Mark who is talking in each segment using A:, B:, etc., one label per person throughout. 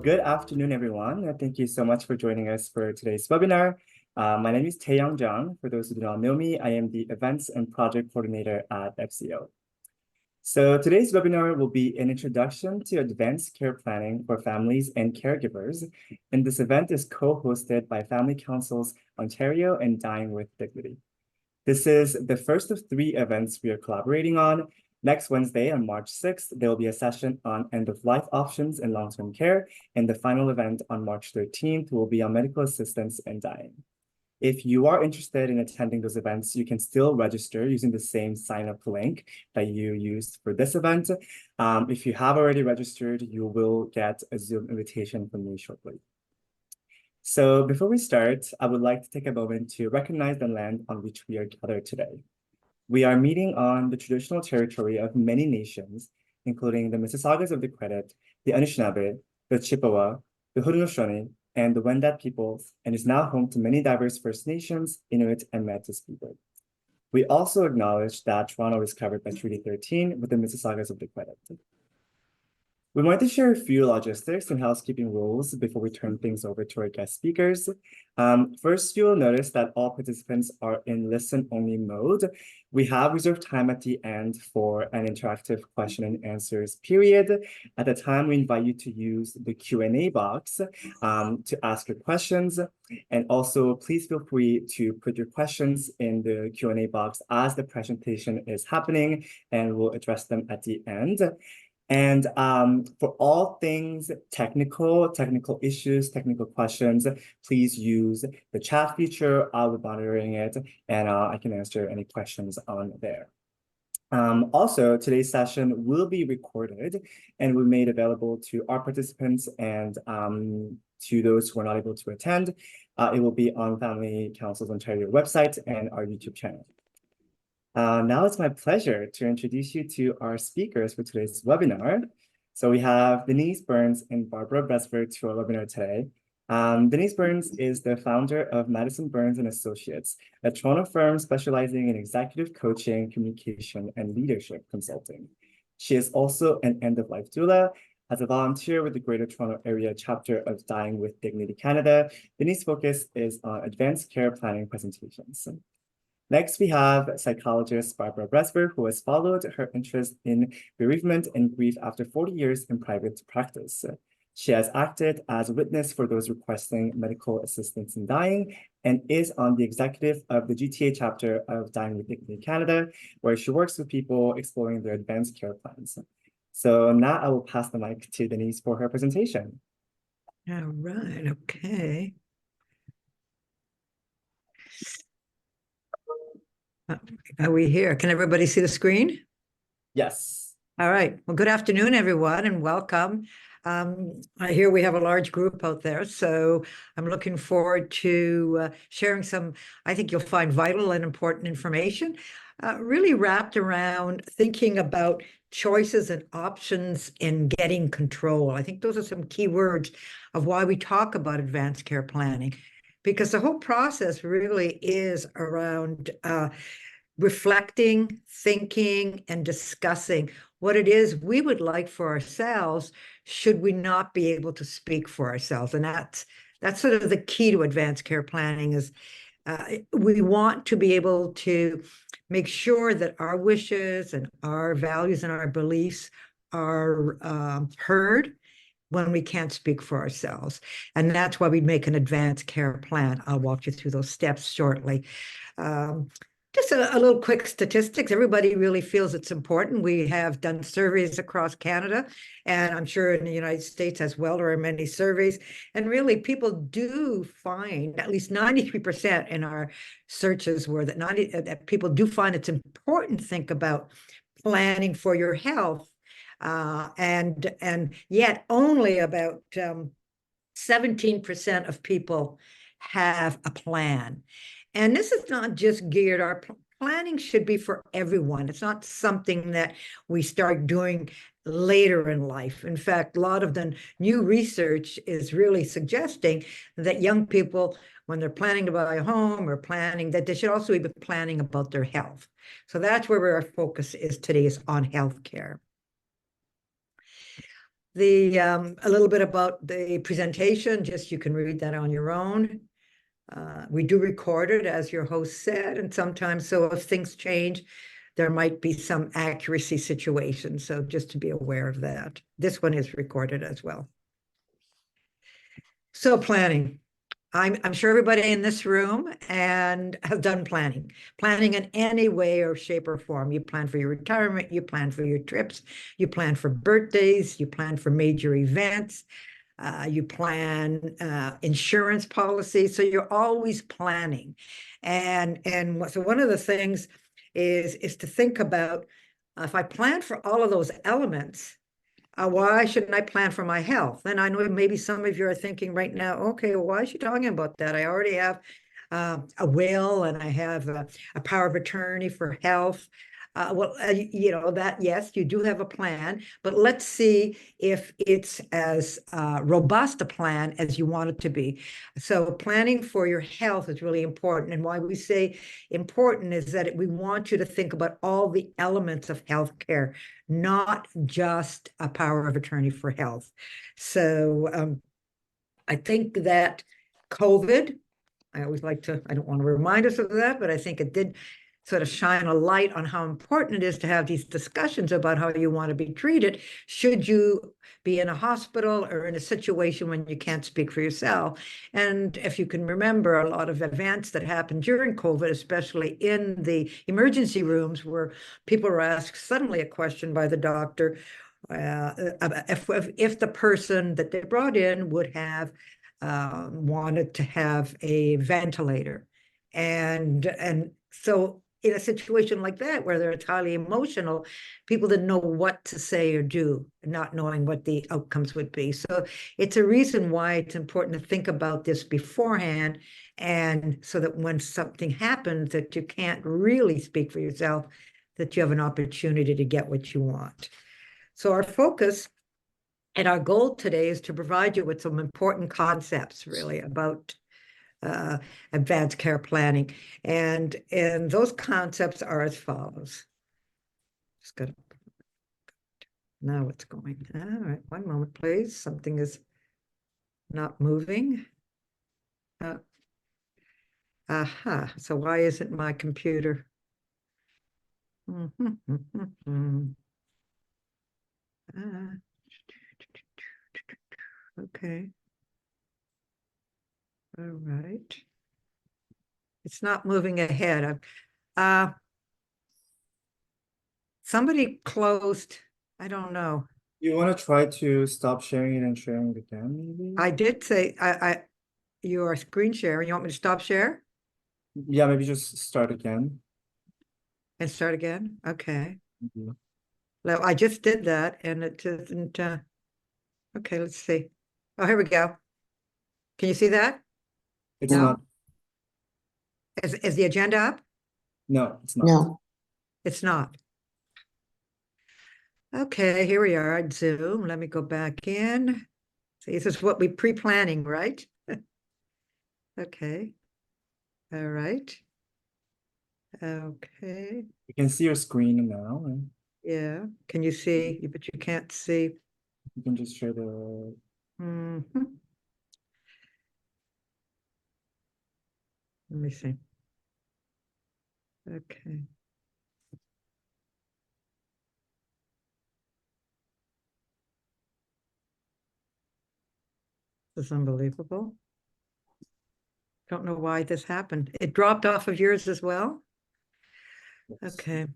A: Good afternoon, everyone. Thank you so much for joining us for today's webinar. My name is Taeyang Jung. For those who do not know me, I am the Events and Project Coordinator at FCO. So today's webinar will be an introduction to advanced care planning for families and caregivers. And this event is co-hosted by Family Councils Ontario and Dying with Dignity. This is the first of 3 events we are collaborating on. Next Wednesday, on March 6th, there will be a session on end-of-life options in long-term care, and the final event on March 13th will be on medical assistance and dying. If you are interested in attending those events, you can still register using the same sign-up link that you used for this event. If you have already registered, you will get a Zoom invitation from me shortly. So before we start, I would like to take a moment to recognize the land on which we are gathered today. We are meeting on the traditional territory of many nations, including the Mississaugas of the Credit, the Anishinaabe, the Chippewa, the Haudenosaunee, and the Wendat peoples, and is now home to many diverse First Nations, Inuit, and Métis people. We also acknowledge that Toronto is covered by Treaty 13 with the Mississaugas of the Credit. We wanted to share a few logistics and housekeeping rules before we turn things over to our guest speakers. First, you will notice that all participants are in listen-only mode. We have reserved time at the end for an interactive question and answers period. At the time, we invite you to use the Q&A box to ask your questions. And also, please feel free to put your questions in the Q&A box as the presentation is happening, and we'll address them at the end. And for all things technical issues, technical questions, please use the chat feature. I'll be monitoring it, and I can answer any questions on there. Also, today's session will be recorded and will be made available to our participants and to those who are not able to attend. It will be on Family Councils Ontario website and our YouTube channel. Now it's my pleasure to introduce you to our speakers for today's webinar. So we have Denise Burns and Barbara Bresford to our webinar today. Denise Burns is the founder of Madison Burns & Associates, a Toronto firm specializing in executive coaching, communication, and leadership consulting. She is also an end-of-life doula. As a volunteer with the Greater Toronto Area chapter of Dying with Dignity Canada, Denise's focus is on advanced care planning presentations. Next, we have psychologist Barbara Bresford, who has followed her interest in bereavement and grief after 40 years in private practice. She has acted as a witness for those requesting medical assistance in dying and is on the executive of the GTA chapter of Dying with Dignity Canada, where she works with people exploring their advanced care plans. So now I will pass the mic to Denise for her presentation.
B: All right, okay. Are we here? Can everybody see the screen?
A: Yes.
B: All right. Well, good afternoon, everyone, and welcome. I hear we have a large group out there, so I'm looking forward to sharing some, I think you'll find vital and important information, really wrapped around thinking about choices and options in getting control. I think those are some key words of why we talk about advanced care planning, because the whole process really is around reflecting, thinking, and discussing what it is we would like for ourselves should we not be able to speak for ourselves. And that's sort of the key to advanced care planning is we want to be able to make sure that our wishes and our values and our beliefs are heard when we can't speak for ourselves. And that's why we make an advanced care plan. I'll walk you through those steps shortly. Just a little quick statistics. Everybody really feels it's important. We have done surveys across Canada, and I'm sure in the United States as well, there are many surveys. And really, people do find, at least 93% in our searches were that people do find it's important to think about planning for your health. And yet only about 17% of people have a plan. And this is not just geared, our planning should be for everyone. It's not something that we start doing later in life. In fact, a lot of the new research is really suggesting that young people, when they're planning to buy a home or planning, that they should also be planning about their health. So that's where our focus is today, is on healthcare. a little bit about the presentation, just you can read that on your own. We do record it, as your host said, and sometimes, so if things change, there might be some accuracy situations. So just to be aware of that. This one is recorded as well. So planning. I'm sure everybody in this room and has done planning in any way or shape or form. You plan for your retirement, you plan for your trips, you plan for birthdays, you plan for major events, you plan insurance policies. So you're always planning. And so one of the things is to think about, if I plan for all of those elements, why shouldn't I plan for my health? And I know maybe some of you are thinking right now, okay, well, why is she talking about that? I already have a will and I have a power of attorney for health. You know, that, yes, you do have a plan, but let's see if it's as robust a plan as you want it to be. So planning for your health is really important. And why we say important is that we want you to think about all the elements of healthcare, not just a power of attorney for health. So I think that COVID, I always like to, I don't want to remind us of that, but I think it did sort of shine a light on how important it is to have these discussions about how you want to be treated should you be in a hospital or in a situation when you can't speak for yourself. And if you can remember, a lot of events that happened during COVID, especially in the emergency rooms, where people were asked suddenly a question by the doctor, if the person that they brought in would have wanted to have a ventilator. And so in a situation like that, where they're highly emotional, people didn't know what to say or do, not knowing what the outcomes would be. So it's a reason why it's important to think about this beforehand, and so that when something happens that you can't really speak for yourself, that you have an opportunity to get what you want. So our focus and our goal today is to provide you with some important concepts, really, about advanced care planning. And those concepts are as follows. Just got to, now it's going. All right, one moment, please. Something is not moving. Aha, so why isn't my computer? Okay. All right. It's not moving ahead. Somebody closed, I don't know.
A: You want to try to stop sharing it and sharing it again, maybe?
B: I did say, you are screen sharing. You want me to stop share
A: Yeah, maybe just start again.
B: and start again? Okay.
A: Mhm.
B: Well, I just did that and it didn't, okay, let's see. Oh, here we go. Can you see that?
A: It's
B: No.
A: not.
B: Is the agenda up?
A: No, it's not.
C: No.
B: It's not. Okay, here we are on Zoom. Let me go back in. See, this is what we pre-planning, right? Okay. All right. Okay.
A: You can see your screen now, and
B: Yeah. Can you see? But you can't see.
A: you can just share the.
B: Mhm. Let me see. Okay. This is unbelievable. Don't know why this happened. It dropped off of yours as well? Okay.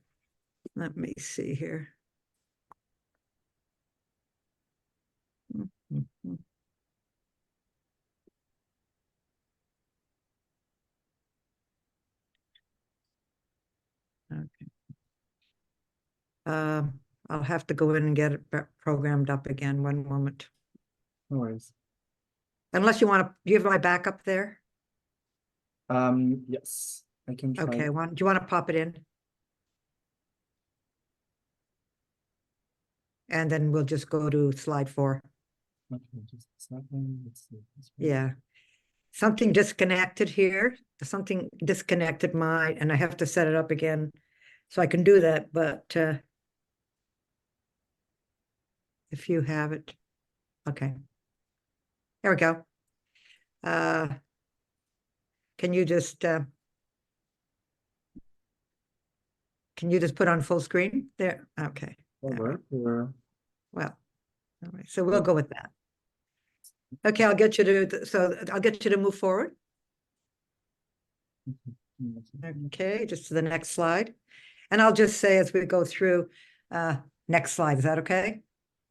B: Let me see here. Mhm. Okay. I'll have to go in and get it programmed up again. One moment.
A: No worries.
B: Unless you want to, do you have my backup there?
A: Yes, I can try.
B: Okay, do you want to pop it in? And then we'll just go to slide 4.
A: Okay, just a second. Let's see.
B: Yeah. Something disconnected here, something disconnected mine, and I have to set it up again. So I can do that, but if you have it. Okay. There we go. Can you just put on full screen there? Okay.
A: Over. Or...
B: Well, all right. So we'll go with that. Okay, I'll get you to move forward. Okay, just to the next slide. And I'll just say as we go through, next slide, is that okay?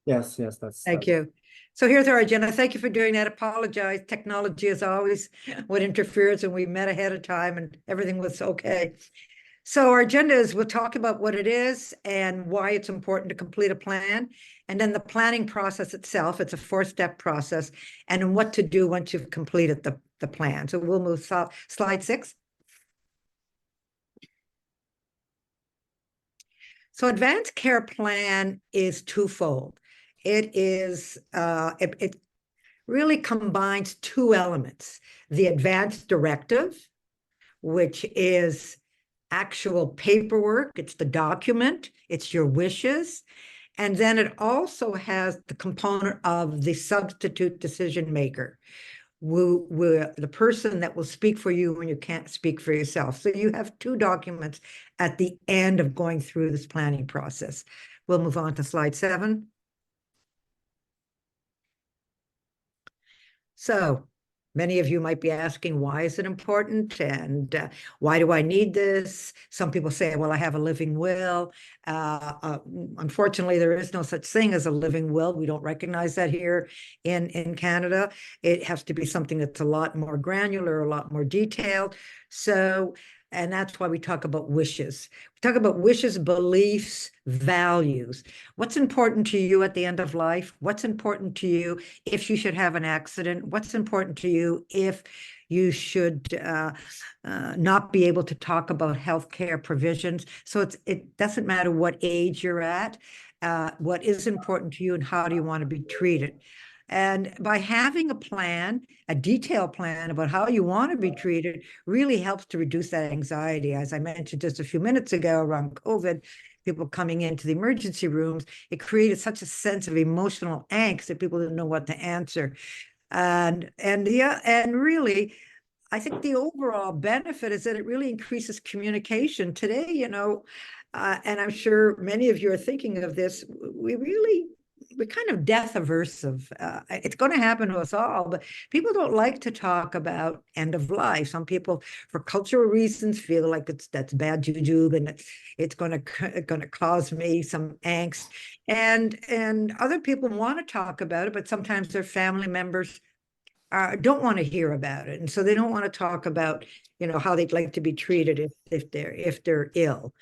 A: Yes,
B: Thank you. So here's our agenda. Thank you for doing that. Apologize. Technology is always what interferes, and we met ahead of time and everything was okay. So our agenda is we'll talk about what it is and why it's important to complete a plan. And then the planning process itself, it's a 4-step process, and what to do once you've completed the plan. So we'll move slide 6. So advanced care plan is twofold. It is it really combines 2 elements: the advanced directive, which is actual paperwork, it's the document, it's your wishes, and then it also has the component of the substitute decision maker, the person that will speak for you when you can't speak for yourself. So you have 2 documents at the end of going through this planning process. We'll move on to slide 7. So many of you might be asking, why is it important? And why do I need this? Some people say, well, I have a living will. Unfortunately, there is no such thing as a living will. We don't recognize that here in Canada. It has to be something that's a lot more granular, a lot more detailed. So, and that's why we talk about wishes. We talk about wishes, beliefs, values. What's important to you at the end of life? What's important to you if you should have an accident? What's important to you if you should not be able to talk about healthcare provisions? So it doesn't matter what age you're at, what is important to you and how do you want to be treated. And by having a plan, a detailed plan about how you want to be treated really helps to reduce that anxiety. As I mentioned just a few minutes ago around COVID, people coming into the emergency rooms, it created such a sense of emotional angst that people didn't know what to answer. And really, I think the overall benefit is that it really increases communication. Today, and I'm sure many of you are thinking of this, we're kind of death averse of, it's going to happen to us all, but people don't like to talk about end of life. Some people, for cultural reasons, feel like that's bad juju and it's going to cause me some angst. And other people want to talk about it, but sometimes their family members don't want to hear about it, and so they don't want to talk about how they'd like to be treated if they're ill.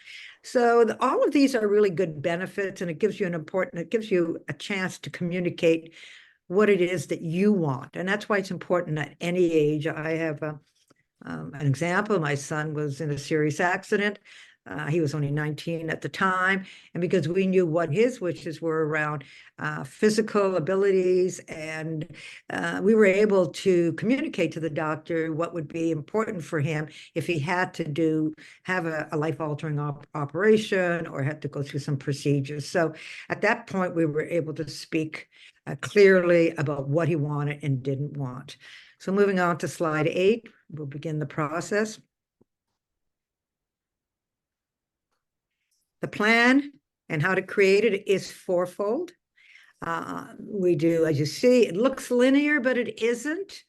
B: So all of these are really good benefits, and it gives you a chance to communicate what it is that you want, and that's why it's important at any age. I have an example. My son was in a serious accident. He was only 19 at the time. And because we knew what his wishes were around physical abilities, and we were able to communicate to the doctor what would be important for him if he had to have a life-altering operation or had to go through some procedures. So at that point, we were able to speak clearly about what he wanted and didn't want. So moving on to slide 8, we'll begin the process. The plan and how to create it is fourfold. We do, as you see, it looks linear, but it isn't,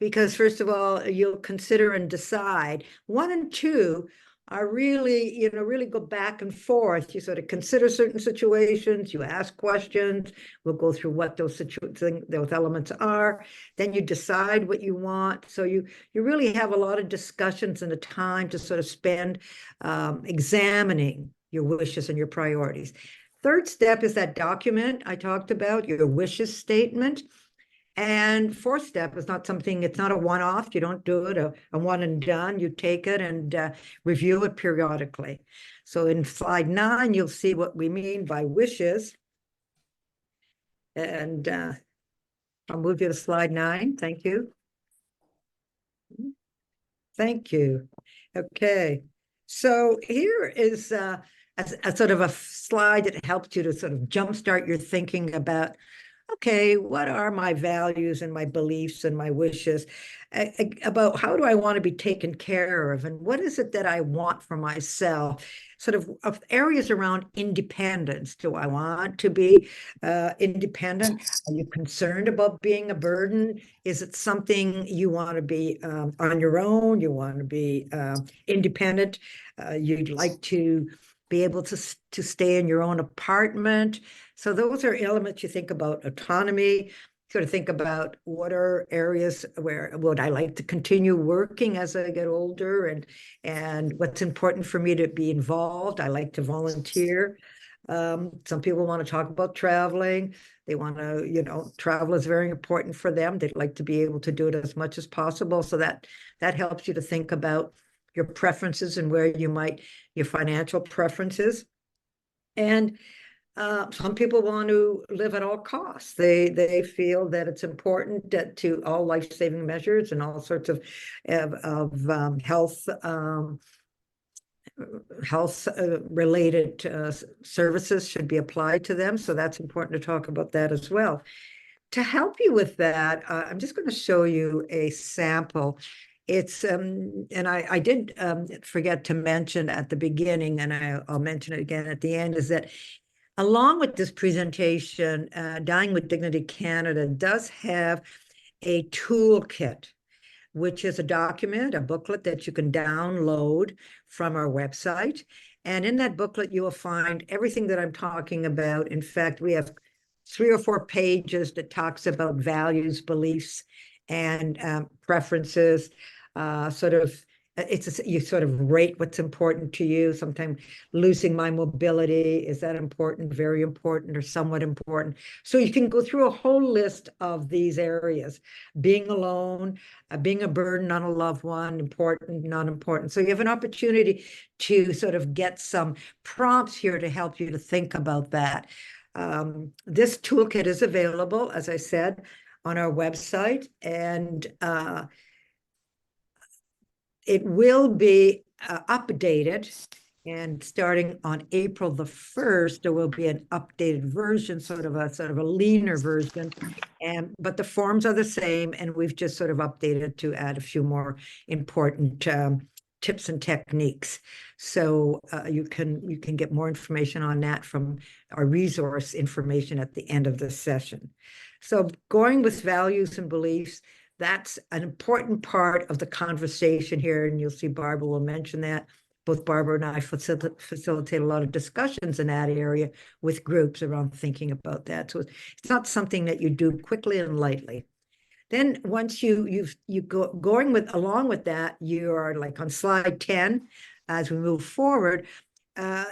B: because first of all, you'll consider and decide. 1 and 2 are really, really go back and forth. You sort of consider certain situations, you ask questions, we'll go through what those elements are, then you decide what you want. So you really have a lot of discussions and the time to sort of spend examining your wishes and your priorities. 3rd step is that document I talked about, your wishes statement. And 4th step is it's not a one-off. You don't do it a one and done. You take it and review it periodically. So in slide 9, you'll see what we mean by wishes. And I'll move you to slide 9. Thank you. Thank you. Okay. So here is a sort of a slide that helps you to sort of jumpstart your thinking about okay, what are my values and my beliefs and my wishes about how do I want to be taken care of, and what is it that I want for myself? Sort of areas around independence. Do I want to be independent? Are you concerned about being a burden? Is it something you want to be on your own? You want to be independent? You'd like to be able to stay in your own apartment. So those are elements you think about autonomy, sort of think about what are areas where would I like to continue working as I get older, and what's important for me to be involved. I like to volunteer. Some people want to talk about traveling. They want to, travel is very important for them. They'd like to be able to do it as much as possible. So that helps you to think about your preferences and where you might, your financial preferences. And some people want to live at all costs. They feel that it's important to all life-saving measures and all sorts of health related services should be applied to them. So that's important to talk about that as well. To help you with that, I'm just going to show you a sample. It's and I did forget to mention at the beginning, and I'll mention it again at the end, is that along with this presentation, Dying with Dignity Canada does have a toolkit, which is a document, a booklet that you can download from our website. And in that booklet, you will find everything that I'm talking about. In fact, we have 3 or 4 pages that talks about values, beliefs, and preferences, you sort of rate what's important to you. Sometimes losing my mobility, is that important, very important, or somewhat important? So you can go through a whole list of these areas. Being alone, being a burden on a loved one, important, not important. So you have an opportunity to sort of get some prompts here to help you to think about that. This toolkit is available, as I said, on our website, and it will be updated. And starting on April the 1st, there will be an updated version, sort of a leaner version. But the forms are the same, and we've just sort of updated to add a few more important tips and techniques. So you can get more information on that from our resource information at the end of the session. So going with values and beliefs, that's an important part of the conversation here, and you'll see Barbara will mention that. Both Barbara and I facilitate a lot of discussions in that area with groups around thinking about that. So it's not something that you do quickly and lightly. Then once you go along with that, you are like on slide 10. As we move forward,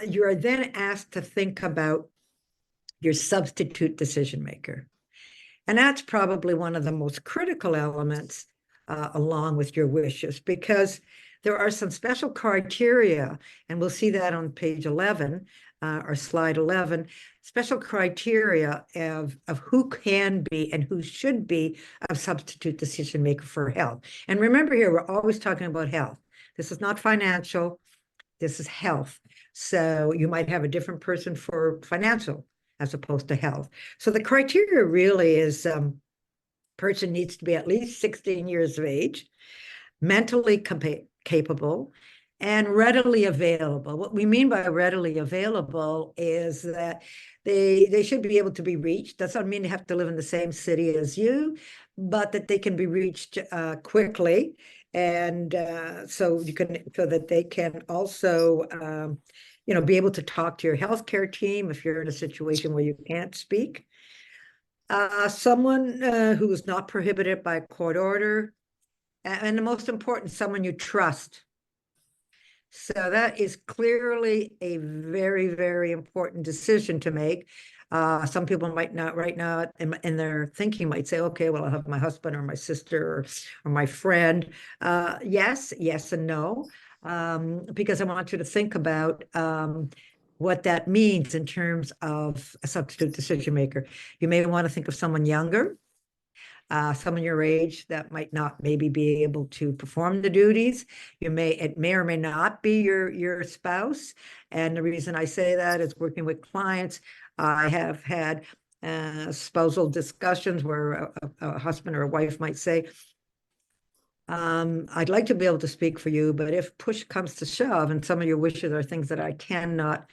B: you are then asked to think about your substitute decision maker. And that's probably one of the most critical elements along with your wishes, because there are some special criteria, and we'll see that on page 11 or slide 11, special criteria of who can be and who should be a substitute decision maker for health. And remember here, we're always talking about health. This is not financial, this is health. So you might have a different person for financial as opposed to health. So the criteria really is person needs to be at least 16 years of age, mentally capable, and readily available. What we mean by readily available is that they should be able to be reached. That doesn't mean they have to live in the same city as you, but that they can be reached quickly. And so that they can also be able to talk to your healthcare team if you're in a situation where you can't speak. Someone who is not prohibited by court order, and the most important, someone you trust. So that is clearly a very, very important decision to make. Some people might not right now in their thinking might say, okay, well, I'll have my husband or my sister or my friend. Yes and no, because I want you to think about what that means in terms of a substitute decision maker. You may want to think of someone younger, someone your age that might not maybe be able to perform the duties. It may or may not be your spouse. And the reason I say that is working with clients, I have had spousal discussions where a husband or a wife might say, I'd like to be able to speak for you, but if push comes to shove and some of your wishes are things that I cannot,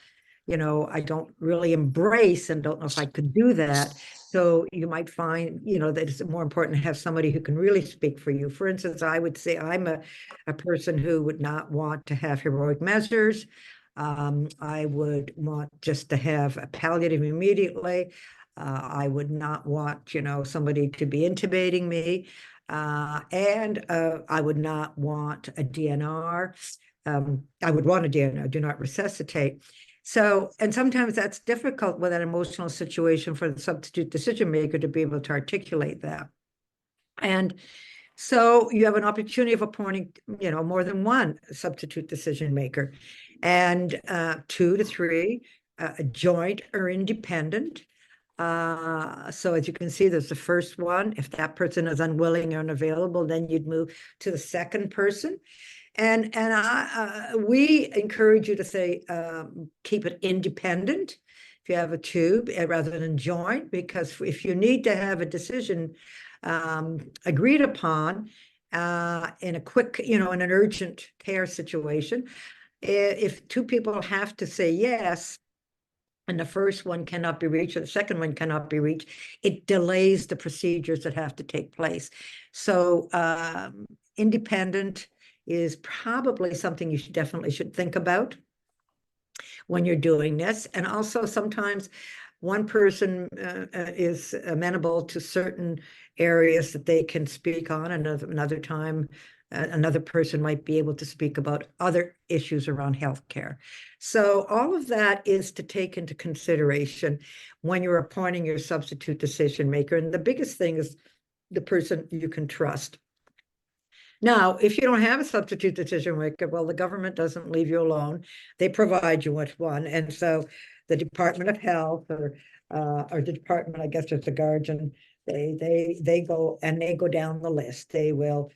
B: I don't really embrace and don't know if I could do that. So you might find, that it's more important to have somebody who can really speak for you. For instance, I would say I'm a person who would not want to have heroic measures. I would want just to have a palliative immediately. I would not want, somebody to be intubating me. And I would not want a DNR. I would want a DNR, do not resuscitate. So, and sometimes that's difficult with an emotional situation for the substitute decision maker to be able to articulate that. And so you have an opportunity of appointing, more than one substitute decision maker, and 2 to 3, joint or independent. So as you can see, there's the first one. If that person is unwilling or unavailable, then you'd move to the second person. And we encourage you to say, keep it independent if you have a tube rather than joint, because if you need to have a decision agreed upon in a quick, in an urgent care situation, if 2 people have to say yes, and the first one cannot be reached, or the second one cannot be reached, it delays the procedures that have to take place. So independent is probably something you definitely should think about when you're doing this. And also sometimes one person is amenable to certain areas that they can speak on, another time another person might be able to speak about other issues around healthcare. So all of that is to take into consideration when you're appointing your substitute decision maker. And the biggest thing is the person you can trust. Now, if you don't have a substitute decision maker, well, the government doesn't leave you alone. They provide you with one. And so the Department of Health or the department, I guess it's the Guardian, they go down the list. They will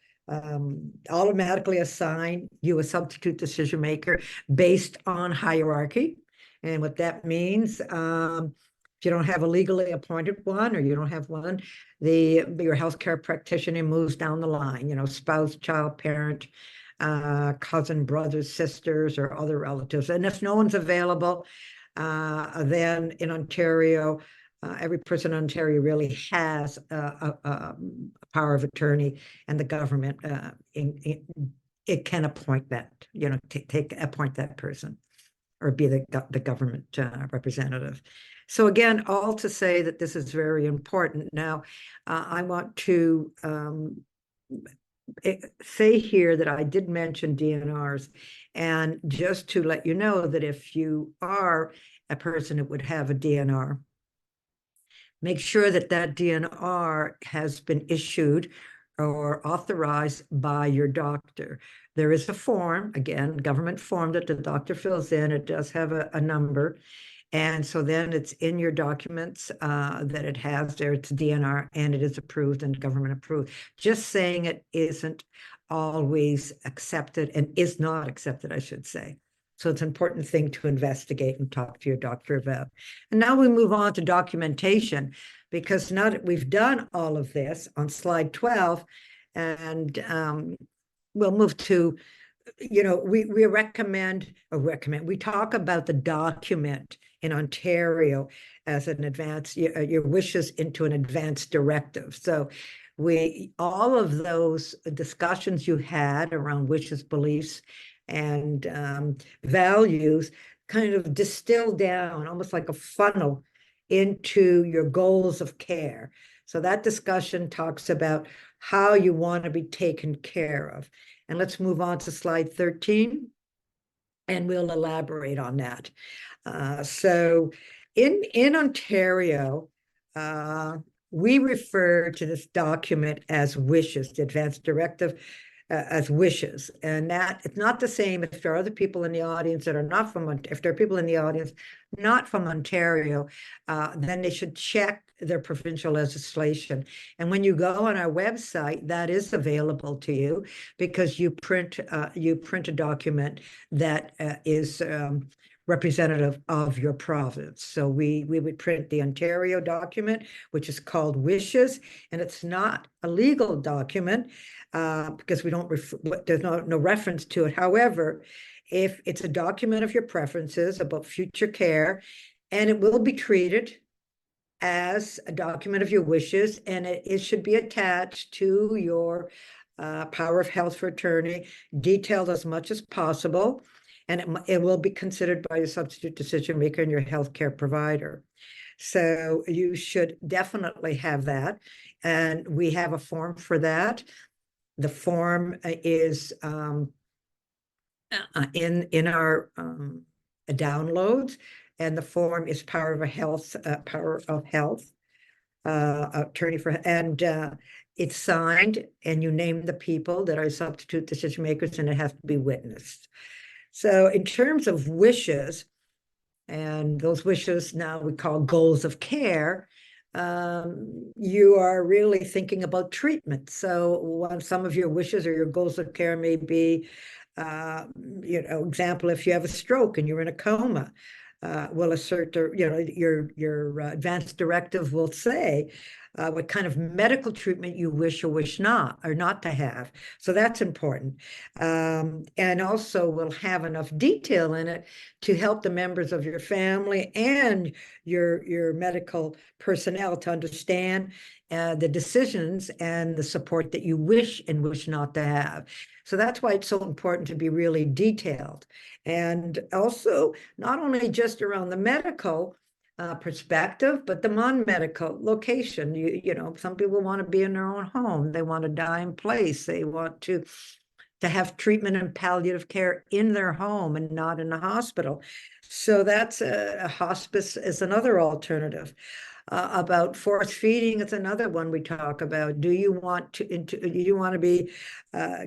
B: automatically assign you a substitute decision maker based on hierarchy. And what that means, if you don't have a legally appointed one, or you don't have one, your healthcare practitioner moves down the line, spouse, child, parent, cousin, brothers, sisters, or other relatives. And if no one's available, then in Ontario, every person in Ontario really has a power of attorney, and the government it can appoint that, appoint that person, or be the government representative. So again, all to say that this is very important. Now, I want to say here that I did mention DNRs, and just to let you know that if you are a person that would have a DNR, make sure that that DNR has been issued or authorized by your doctor. There is a form, again, government form that the doctor fills in. It does have a number. And so then it's in your documents that it has there, it's DNR, and it is approved and government approved. Just saying it isn't always accepted, and is not accepted, I should say. So it's an important thing to investigate and talk to your doctor about. And now we move on to documentation, because now that we've done all of this on slide 12, and we'll move to, we recommend, we talk about the document in Ontario as an advance, your wishes into an advance directive. So all of those discussions you had around wishes, beliefs, and values kind of distill down almost like a funnel into your goals of care. So that discussion talks about how you want to be taken care of. And let's move on to slide 13, and we'll elaborate on that. So in Ontario, we refer to this document as wishes, the advance directive, as wishes. And that it's not the same if there are other people in the audience that are not from, if there are people in the audience not from Ontario, then they should check their provincial legislation. And when you go on our website, that is available to you, because you print a document that is representative of your province. So we would print the Ontario document, which is called Wishes, and it's not a legal document because we don't there's no reference to it. However, if it's a document of your preferences about future care, and it will be treated as a document of your wishes, and it should be attached to your power of health for attorney, detailed as much as possible, and it will be considered by your substitute decision maker and your healthcare provider. So you should definitely have that, and we have a form for that. The form is in our downloads, and the form is power of health attorney for, and it's signed, and you name the people that are substitute decision makers, and it has to be witnessed. So in terms of wishes, and those wishes now we call goals of care, you are really thinking about treatment. So some of your wishes or your goals of care may be, example, if you have a stroke and you're in a coma, will assert, your advancce directive will say what kind of medical treatment you wish or wish not, or not to have. So that's important. And also will have enough detail in it to help the members of your family and your medical personnel to understand the decisions and the support that you wish and wish not to have. So that's why it's so important to be really detailed. And also, not only just around the medical perspective, but the non-medical location. Some people want to be in their own home. They want to die in place. They want to have treatment and palliative care in their home and not in a hospital. So that's a hospice is another alternative. About force feeding, it's another one we talk about. Do you want to be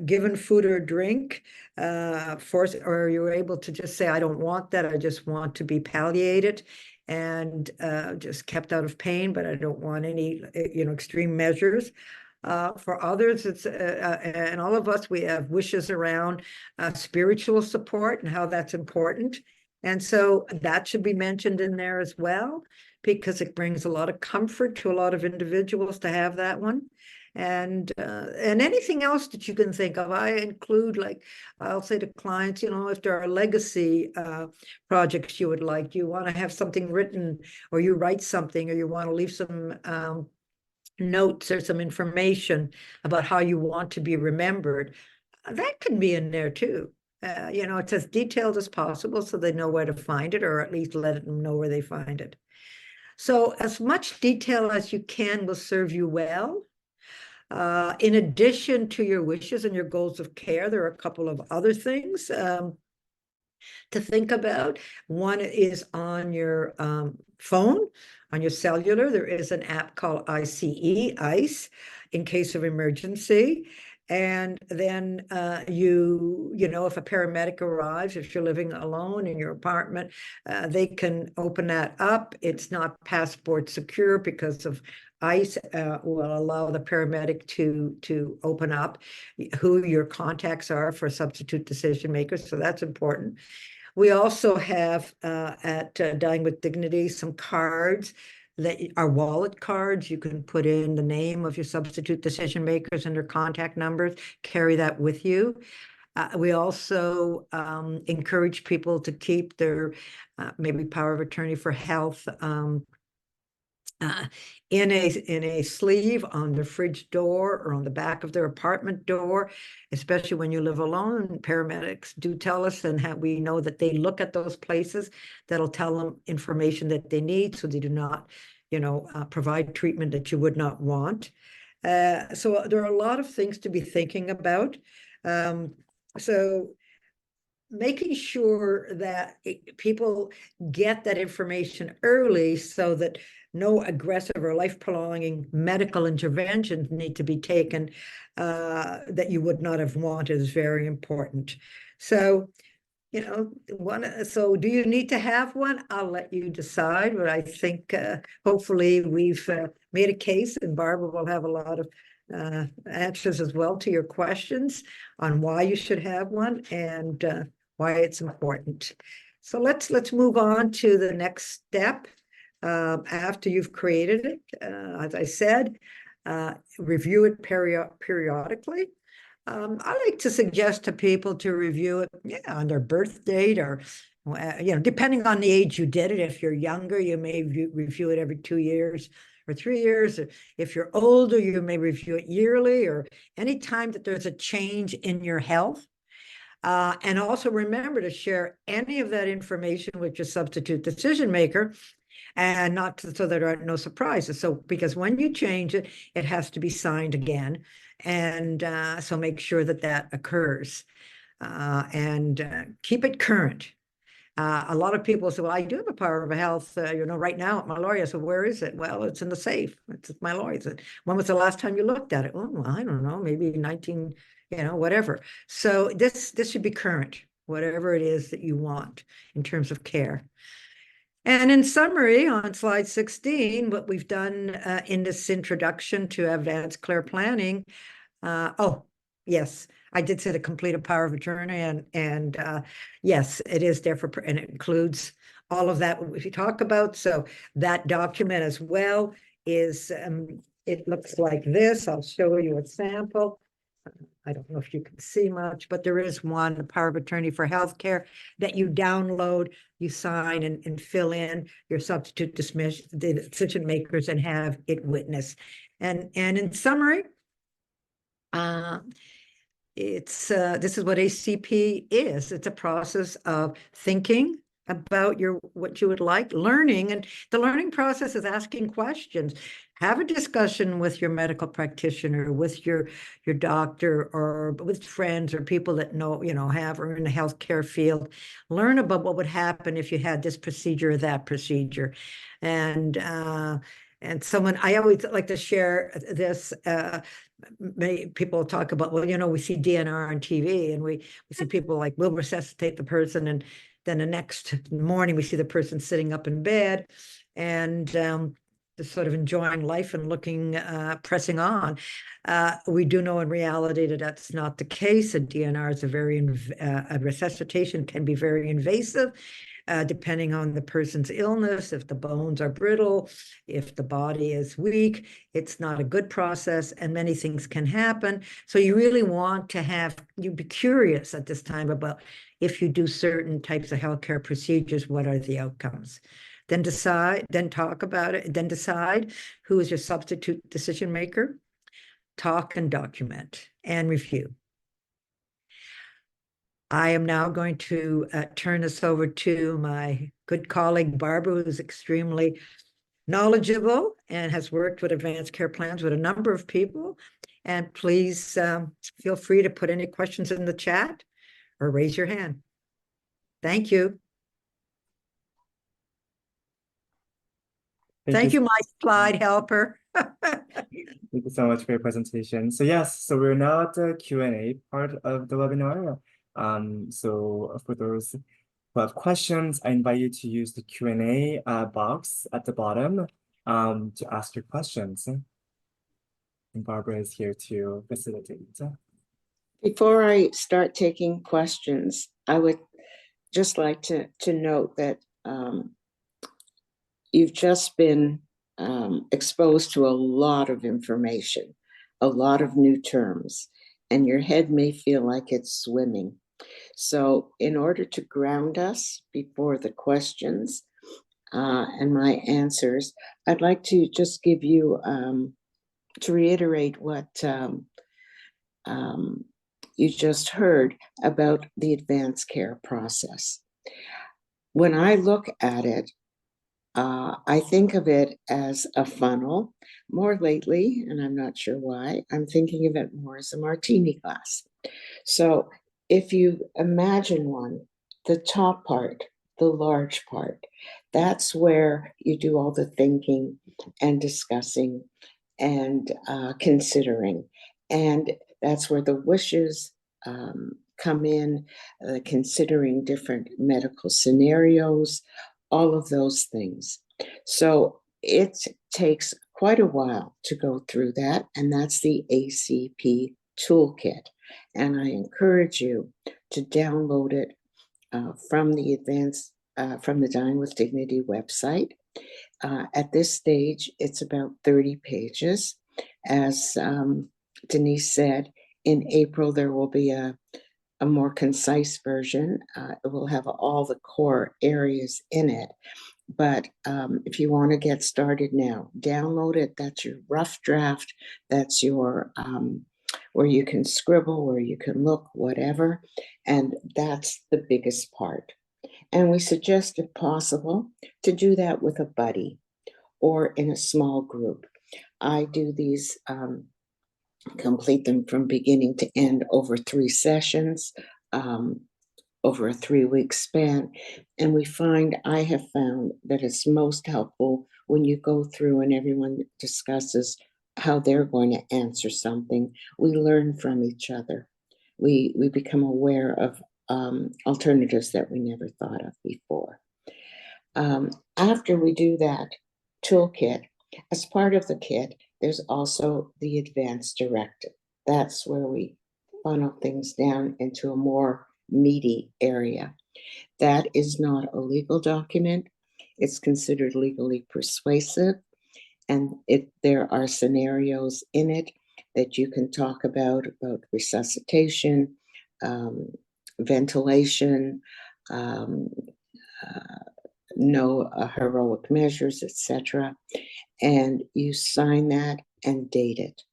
B: given food or drink, or you're able to just say, I don't want that, I just want to be palliated and just kept out of pain, but I don't want any extreme measures. For others, it's and all of us, we have wishes around spiritual support and how that's important. And so that should be mentioned in there as well, because it brings a lot of comfort to a lot of individuals to have that one. And anything else that you can think of, I include, like I'll say to clients, if there are legacy projects you would like, you want to have something written, or you write something, or you want to leave some notes or some information about how you want to be remembered, that can be in there too. It's as detailed as possible so they know where to find it, or at least let them know where they find it. So as much detail as you can will serve you well. In addition to your wishes and your goals of care, there are a couple of other things to think about. One is on your phone, on your cellular. There is an app called ICE, in case of emergency. And then if a paramedic arrives, if you're living alone in your apartment, they can open that up. It's not passport secure because of ICE will allow the paramedic to open up who your contacts are for substitute decision makers. So that's important. We also have at Dying with Dignity some cards that are wallet cards. You can put in the name of your substitute decision makers and their contact numbers, carry that with you. We also encourage people to keep their maybe power of attorney for health in a sleeve on the fridge door or on the back of their apartment door, especially when you live alone. Paramedics do tell us, and we know that they look at those places that'll tell them information that they need, so they do not, provide treatment that you would not want. So there are a lot of things to be thinking about. So making sure that people get that information early so that no aggressive or life-prolonging medical interventions need to be taken that you would not have wanted is very important. So, so do you need to have one? I'll let you decide, but I think hopefully we've made a case, and Barbara will have a lot of answers as well to your questions on why you should have one and why it's important. So let's move on to the next step. After you've created it, as I said, review it periodically. I like to suggest to people to review it, on their birth date, or depending on the age you did it. If you're younger, you may review it every 2 years or 3 years. If you're older, you may review it yearly, or any time that there's a change in your health. And also remember to share any of that information with your substitute decision maker, and so there are no surprises. So because when you change it, it has to be signed again. And so make sure that that occurs, and keep it current. A lot of people say, well, I do have a power of health, right now at my lawyer. So where is it? Well, it's in the safe. It's at my lawyer. When was the last time you looked at it? Oh, well, I don't know, maybe 19, whatever. So this should be current, whatever it is that you want in terms of care. And in summary, on slide 16, what we've done in this introduction to advanced care planning. Oh, yes, I did say to complete a power of attorney, and yes, it is there and it includes all of that we talk about. So that document as well is, it looks like this. I'll show you a sample. I don't know if you can see much, but there is one, the power of attorney for healthcare, that you download, you sign and fill in your substitute decision makers and have it witnessed. And in summary, this is what ACP is. It's a process of thinking about what you would like, learning, and the learning process is asking questions. Have a discussion with your medical practitioner, with your doctor, or with friends or people that know, have or in the healthcare field. Learn about what would happen if you had this procedure or that procedure. And someone, I always like to share this. Many people talk about, well, we see DNR on TV, and we see people like, we'll resuscitate the person, and then the next morning we see the person sitting up in bed and just sort of enjoying life and looking, pressing on. We do know in reality that that's not the case. A DNR is a resuscitation can be very invasive. Depending on the person's illness, if the bones are brittle, if the body is weak, it's not a good process, and many things can happen. So you really want to you be curious at this time about, if you do certain types of healthcare procedures, what are the outcomes? Then talk about it, then decide who is your substitute decision maker, talk and document and review. I am now going to turn this over to my good colleague, Barbara, who's extremely knowledgeable and has worked with advanced care plans with a number of people. And please feel free to put any questions in the chat or raise your hand. Thank you. Thank you, my slide helper.
A: Thank you so much for your presentation. So yes, so we're now at the Q&A part of the webinar. So for those who have questions, I invite you to use the Q&A box at the bottom to ask your questions. And Barbara is here to facilitate.
C: Before I start taking questions, I would just like to note that you've just been exposed to a lot of information, a lot of new terms, and your head may feel like it's swimming. So in order to ground us before the questions and my answers, I'd like to just give you, to reiterate what you just heard about the advanced care process. When I look at it, I think of it as a funnel. More lately, and I'm not sure why, I'm thinking of it more as a martini glass. So if you imagine one, the top part, the large part, that's where you do all the thinking and discussing and considering. And that's where the wishes come in, considering different medical scenarios, all of those things. So it takes quite a while to go through that, and that's the ACP toolkit. And I encourage you to download it from the Dine with Dignity website. At this stage, it's about 30 pages. As Denise said, in April, there will be a more concise version. It will have all the core areas in it. But if you want to get started now, download it. That's your rough draft. That's your where you can scribble, where you can look, whatever. And that's the biggest part. And we suggest, if possible, to do that with a buddy or in a small group. I do these, complete them from beginning to end over 3 sessions, over a 3-week span. And I have found that it's most helpful when you go through and everyone discusses how they're going to answer something. We learn from each other. We become aware of alternatives that we never thought of before. After we do that toolkit, as part of the kit, there's also the advanced directive. That's where we funnel things down into a more meaty area. That is not a legal document. It's considered legally persuasive, and there are scenarios in it that you can talk about resuscitation, ventilation, no heroic measures, etc. And you sign that and date it.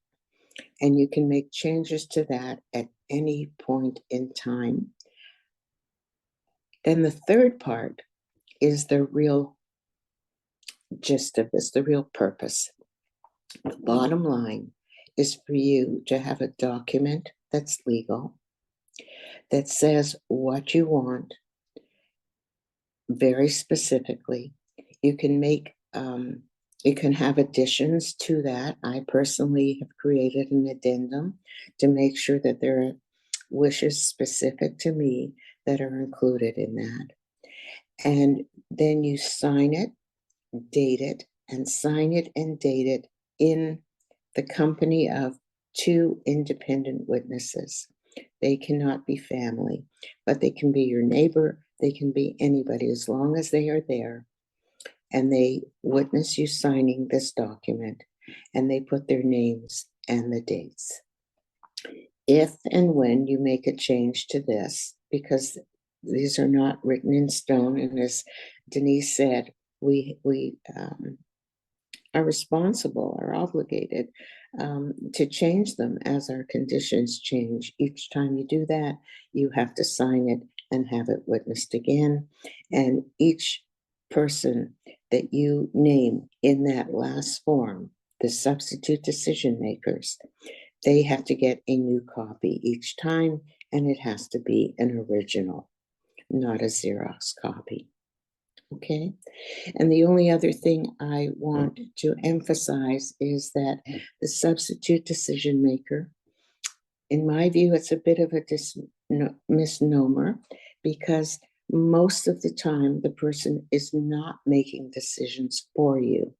C: And you can make changes to that at any point in time. Then the third part is the real gist of this, the real purpose. The bottom line is for you to have a document that's legal, that says what you want very specifically. You can make, you can have additions to that. I personally have created an addendum to make sure that there are wishes specific to me that are included in that. And then you sign it, date it, and sign it and date it in the company of 2 independent witnesses. They cannot be family, but they can be your neighbor. They can be anybody, as long as they are there and they witness you signing this document and they put their names and the dates. If and when you make a change to this, because these are not written in stone, and as Denise said, we are responsible, are obligated to change them as our conditions change. Each time you do that, you have to sign it and have it witnessed again. And each person that you name in that last form, the substitute decision makers, they have to get a new copy each time, and it has to be an original, not a Xerox copy. Okay. And the only other thing I want to emphasize is that the substitute decision maker, in my view, it's a bit of a misnomer, because most of the time the person is not making decisions for you.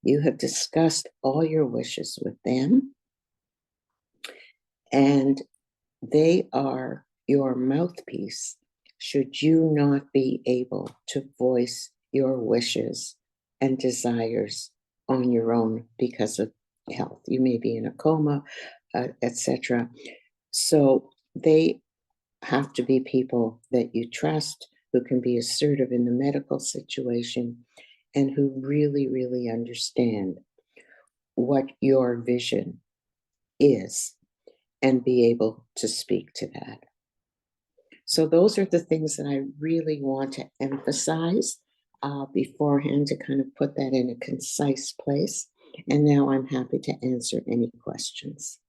C: You have discussed all your wishes with them, and they are your mouthpiece should you not be able to voice your wishes and desires on your own because of health. You may be in a coma, etc. So they have to be people that you trust, who can be assertive in the medical situation, and who really, really understand what your vision is and be able to speak to that. So those are the things that I really want to emphasize beforehand, to kind of put that in a concise place. And now I'm happy to answer any questions.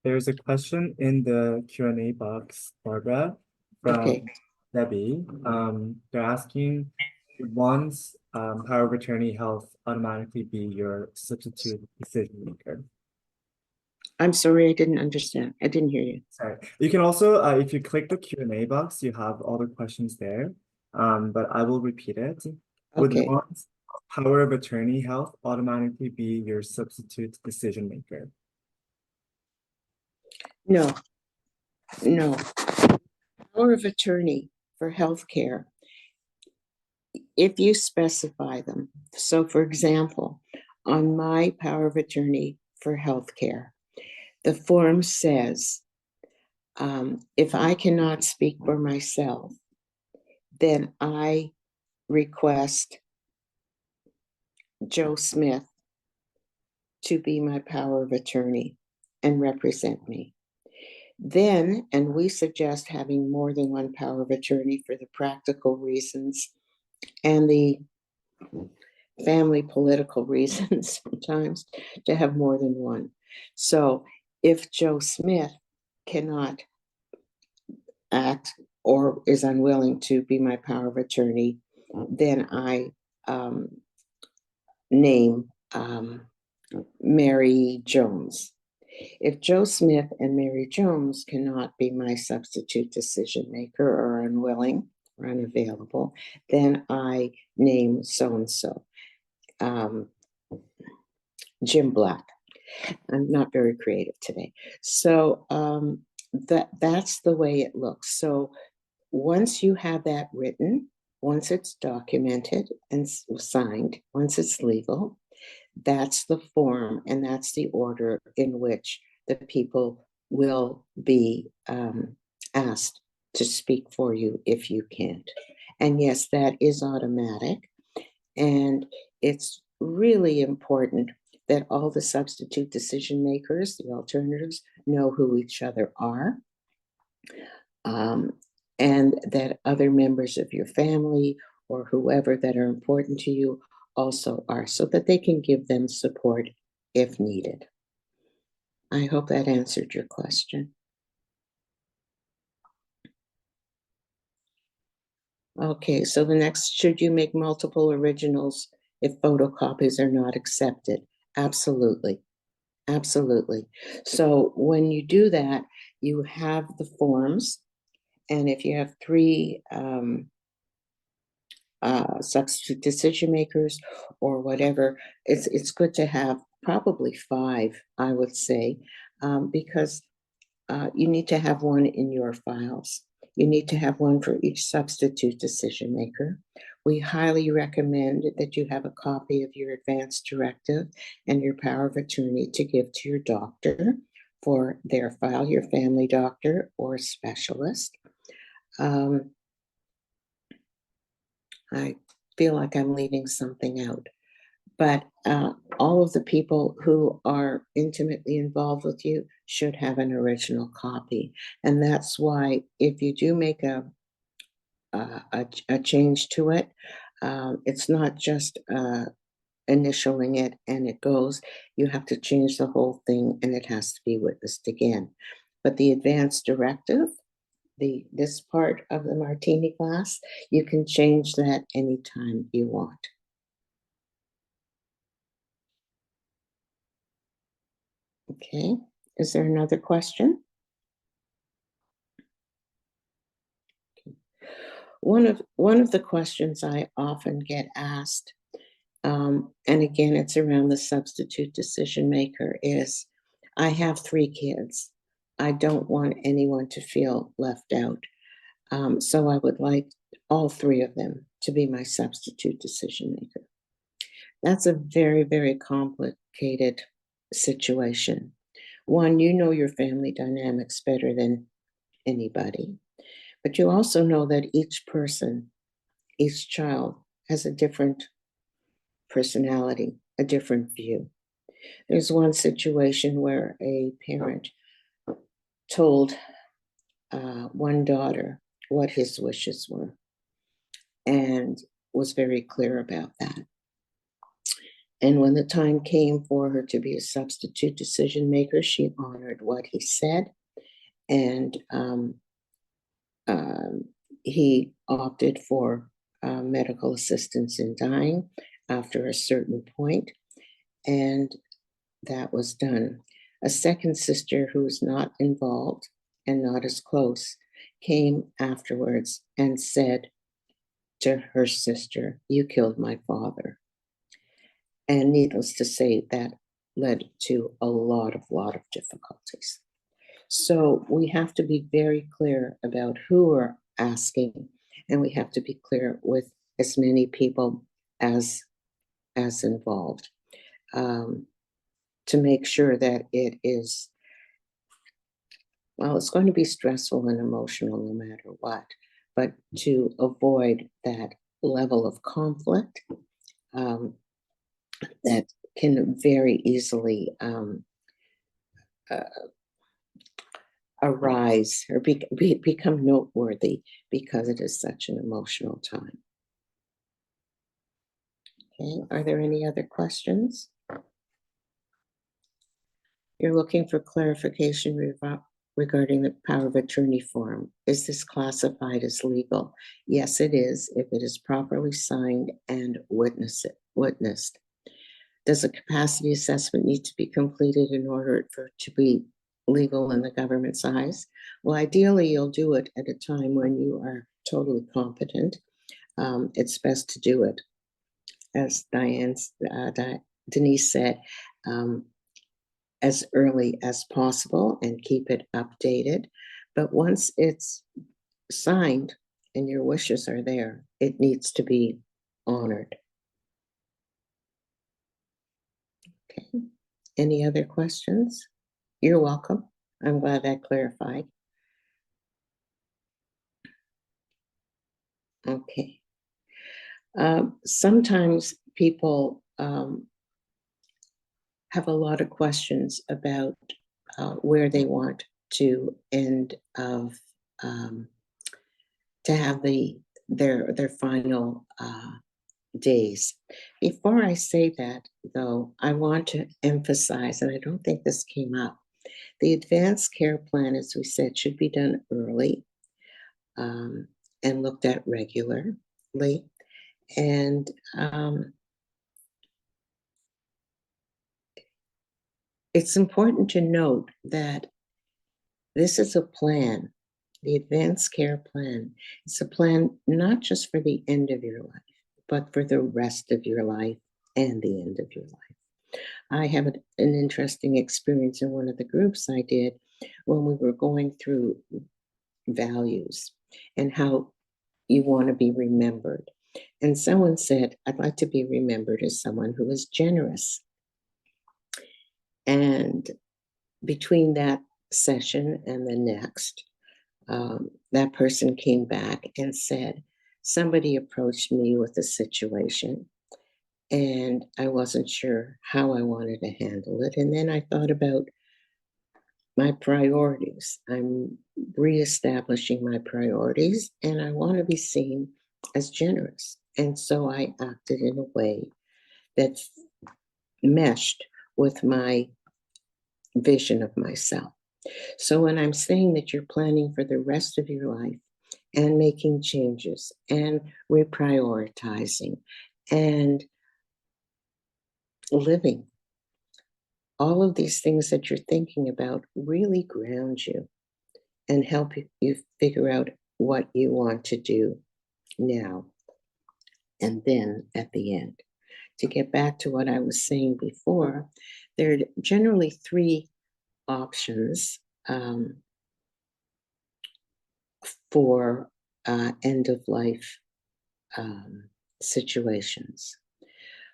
A: There's a question in the Q&A box, Barbara, from Debbie. They're asking, once power of attorney health automatically be your substitute decision maker?
C: I'm sorry, I didn't understand. I didn't hear you.
A: Sorry. You can also, if you click the Q&A box, you have all the questions there. But I will repeat it. Would one's power of attorney health automatically be your substitute decision maker?
C: No. No. Power of attorney for healthcare, if you specify them. So for example, on my power of attorney for healthcare, the form says, if I cannot speak for myself, then I request Joe Smith to be my power of attorney and represent me. Then, and we suggest having more than one power of attorney for the practical reasons and the family political reasons sometimes, to have more than one. So if Joe Smith cannot act or is unwilling to be my power of attorney, then I name Mary Jones. If Joe Smith and Mary Jones cannot be my substitute decision maker or unwilling or unavailable, then I name so-and-so. Jim Black. I'm not very creative today. So that's the way it looks. So once you have that written, once it's documented and signed, once it's legal, that's the form and that's the order in which the people will be asked to speak for you if you can't. And yes, that is automatic. And it's really important that all the substitute decision makers, the alternatives, know who each other are. And that other members of your family or whoever that are important to you also are, so that they can give them support if needed. I hope that answered your question. Okay, so the next, should you make multiple originals if photocopies are not accepted? Absolutely. Absolutely. So when you do that, you have the forms, and if you have 3 substitute decision makers or whatever, it's good to have probably 5, I would say, because you need to have one in your files. You need to have one for each substitute decision maker. We highly recommend that you have a copy of your advance directive and your power of attorney to give to your doctor for their file, your family doctor or specialist. I feel like I'm leaving something out, but all of the people who are intimately involved with you should have an original copy. And that's why if you do make a change to it, it's not just initialing it and it goes. You have to change the whole thing and it has to be witnessed again. But the advance directive, this part of the martini glass, you can change that anytime you want. Okay, is there another question? One of the questions I often get asked, and again, it's around the substitute decision maker, is I have 3 kids. I don't want anyone to feel left out. So I would like all 3 of them to be my substitute decision maker. That's a very, very complicated situation. One, you know your family dynamics better than anybody, but you also know that each person, each child has a different personality, a different view. There's one situation where a parent told one daughter what his wishes were and was very clear about that. And when the time came for her to be a substitute decision maker, she honored what he said, and he opted for medical assistance in dying after a certain point, and that was done. A second sister who was not involved and not as close came afterwards and said to her sister, "You killed my father." And needless to say, that led to a lot of difficulties. So we have to be very clear about who we're asking, and we have to be clear with as many people as involved, to make sure that it is, well, it's going to be stressful and emotional no matter what, but to avoid that level of conflict that can very easily arise or become noteworthy because it is such an emotional time. Okay, are there any other questions? You're looking for clarification regarding the power of attorney form. Is this classified as legal? Yes, it is, if it is properly signed and witnessed. Does a capacity assessment need to be completed in order for it to be legal in the government's eyes? Well, ideally, you'll do it at a time when you are totally competent. It's best to do it, as Denise said, as early as possible and keep it updated. But once it's signed and your wishes are there, it needs to be honored. Okay. Any other questions? You're welcome. I'm glad that clarified. Okay. Sometimes people have a lot of questions about where they want to end of to have their final days. Before I say that, though, I want to emphasize, and I don't think this came up, the advanced care plan, as we said, should be done early and looked at regularly. And it's important to note that this is a plan, the advanced care plan. It's a plan not just for the end of your life, but for the rest of your life and the end of your life. I have an interesting experience in one of the groups I did when we were going through values and how you want to be remembered. And someone said, I'd like to be remembered as someone who is generous. And between that session and the next, that person came back and said, somebody approached me with a situation and I wasn't sure how I wanted to handle it. And then I thought about my priorities. I'm reestablishing my priorities and I want to be seen as generous. And so I acted in a way that meshed with my vision of myself. So when I'm saying that you're planning for the rest of your life and making changes and reprioritizing and living, all of these things that you're thinking about really ground you and help you figure out what you want to do now and then at the end. To get back to what I was saying before, there are generally three options for end of life situations.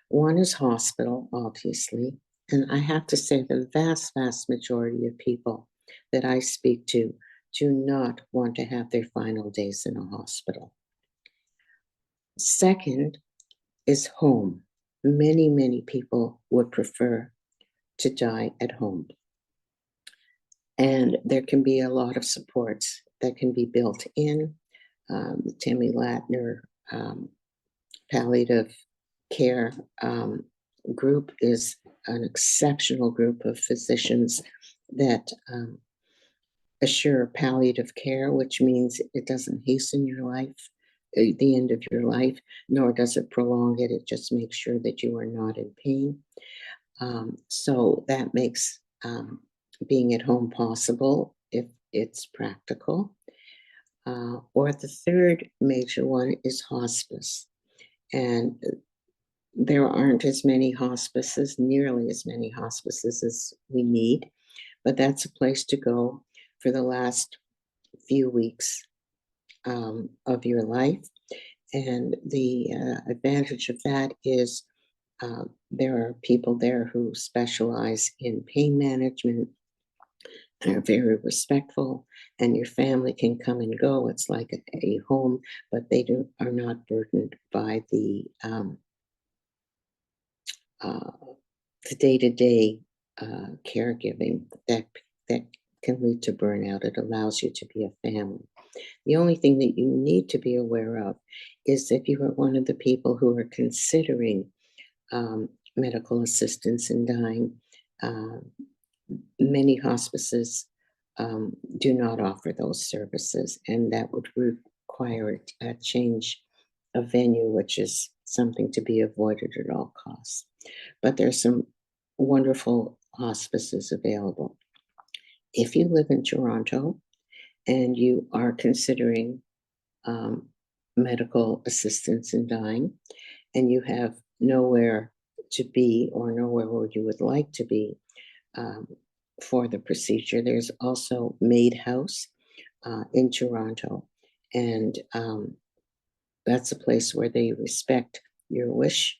C: One is hospital, obviously, and I have to say the vast majority of people that I speak to do not want to have their final days in a hospital. Second is home. Many people would prefer to die at home. And there can be a lot of supports that can be built in. The Tammy Latner palliative care group is an exceptional group of physicians that assure palliative care, which means it doesn't hasten your life, the end of your life, nor does it prolong it. It just makes sure that you are not in pain. So that makes being at home possible if it's practical. Or the third major one is hospice. And there aren't as many hospices, nearly as many hospices as we need, but that's a place to go for the last few weeks of your life. And the advantage of that is there are people there who specialize in pain management and are very respectful, and your family can come and go. It's like a home, but they are not burdened by the day-to-day caregiving that can lead to burnout. It allows you to be a family. The only thing that you need to be aware of is if you are one of the people who are considering medical assistance in dying, many hospices do not offer those services, and that would require a change of venue, which is something to be avoided at all costs. But there's some wonderful hospices available. If you live in Toronto and you are considering medical assistance in dying, and you have nowhere to be or nowhere where you would like to be for the procedure, there's also Maid House in Toronto, and that's a place where they respect your wish,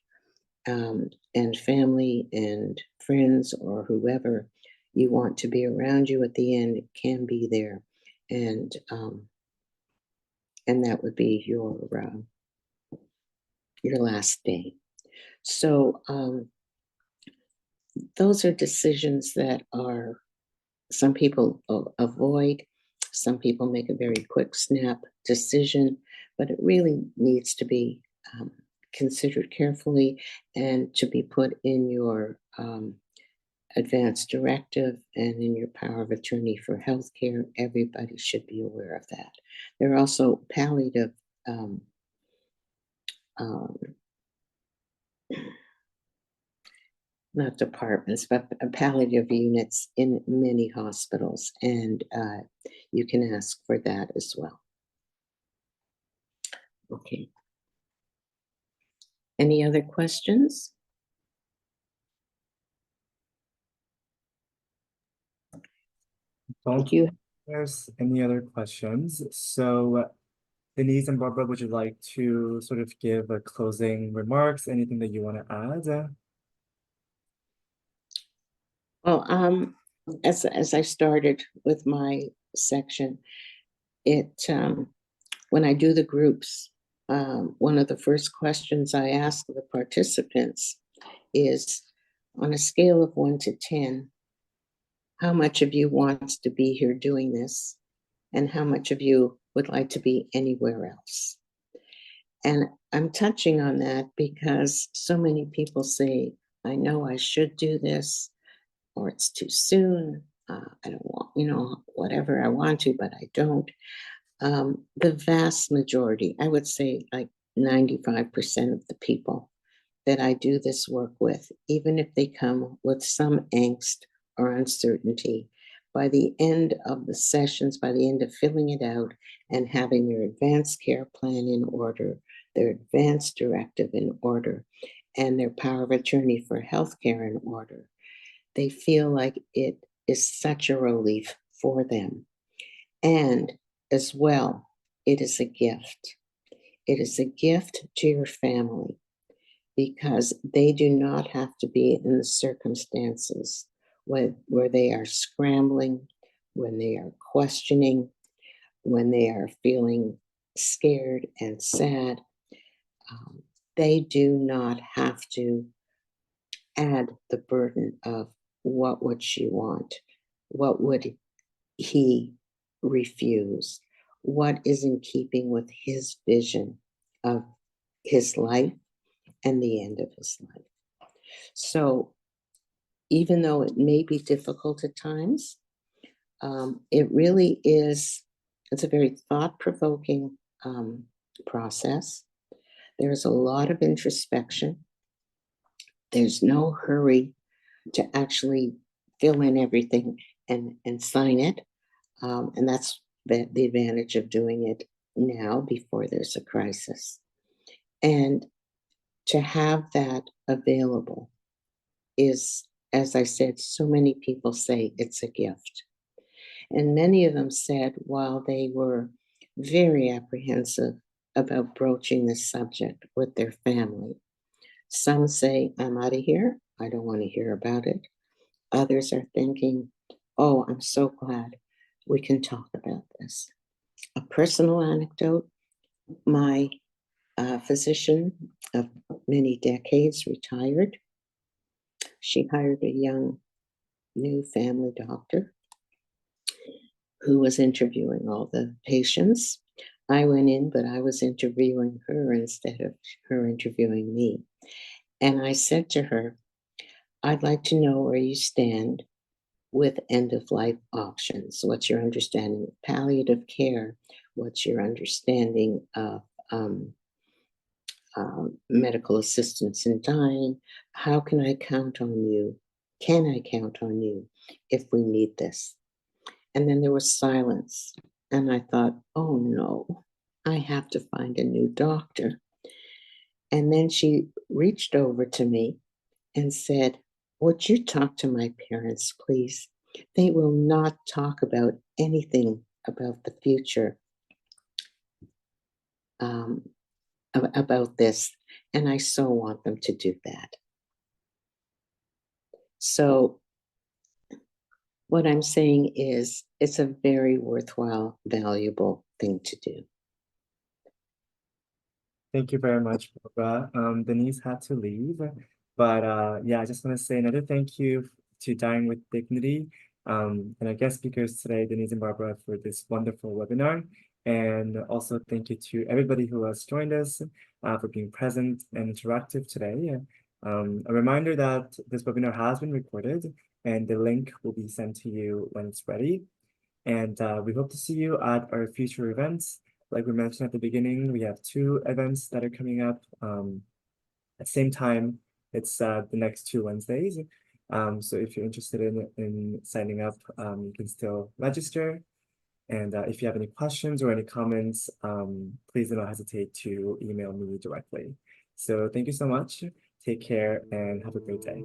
C: and family and friends or whoever you want to be around you at the end can be there, and that would be your last day. So those are decisions that are, some people avoid, some people make a very quick snap decision, but it really needs to be considered carefully and to be put in your advance directive and in your power of attorney for healthcare. Everybody should be aware of that. There are also palliative not departments, but palliative units in many hospitals, and you can ask for that as well. Okay. Any other questions? Thank you.
A: There's any other questions? So Denise and Barbara, would you like to sort of give a closing remarks? Anything that you want to add?
C: Well, as I started with my section, when I do the groups, one of the first questions I ask the participants is, on a scale of 1 to 10, how much of you wants to be here doing this, and how much of you would like to be anywhere else? And I'm touching on that because so many people say, I know I should do this, or it's too soon. I don't want, whatever I want to, but I don't. The vast majority, I would say like 95% of the people that I do this work with, even if they come with some angst or uncertainty, by the end of the sessions, by the end of filling it out and having their advanced care plan in order, their advance directive in order, and their power of attorney for healthcare in order, they feel like it is such a relief for them. And as well, it is a gift. It is a gift to your family because they do not have to be in the circumstances where they are scrambling, when they are questioning, when they are feeling scared and sad. They do not have to add the burden of what would she want? What would he refuse? What is in keeping with his vision of his life and the end of his life? So even though it may be difficult at times, it really is, it's a very thought-provoking process. There's a lot of introspection. There's no hurry to actually fill in everything and sign it. And that's the advantage of doing it now before there's a crisis. And to have that available is, as I said, so many people say it's a gift. And many of them said while they were very apprehensive about broaching this subject with their family, some say, I'm out of here. I don't want to hear about it. Others are thinking, oh, I'm so glad we can talk about this. A personal anecdote, my physician of many decades retired. She hired a young new family doctor who was interviewing all the patients. I went in, but I was interviewing her instead of her interviewing me. And I said to her, I'd like to know where you stand with end-of-life options. What's your understanding of palliative care? What's your understanding of medical assistance in dying? How can I count on you? Can I count on you if we need this? And then there was silence. And I thought, oh no, I have to find a new doctor. And then she reached over to me and said, would you talk to my parents, please? They will not talk about anything about the future, about this. And I so want them to do that. So what I'm saying is it's a very worthwhile, valuable thing to do.
A: Thank you very much, Barbara. Denise had to leave, but yeah, I just want to say another thank you to Dying with Dignity and our guest speakers today, Denise and Barbara, for this wonderful webinar. And also thank you to everybody who has joined us for being present and interactive today. A reminder that this webinar has been recorded and the link will be sent to you when it's ready. And we hope to see you at our future events. Like we mentioned at the beginning, we have 2 events that are coming up at the same time. It's the next 2 Wednesdays. So if you're interested in signing up, you can still register. And if you have any questions or any comments, please do not hesitate to email me directly. So thank you so much. Take care and have a great day.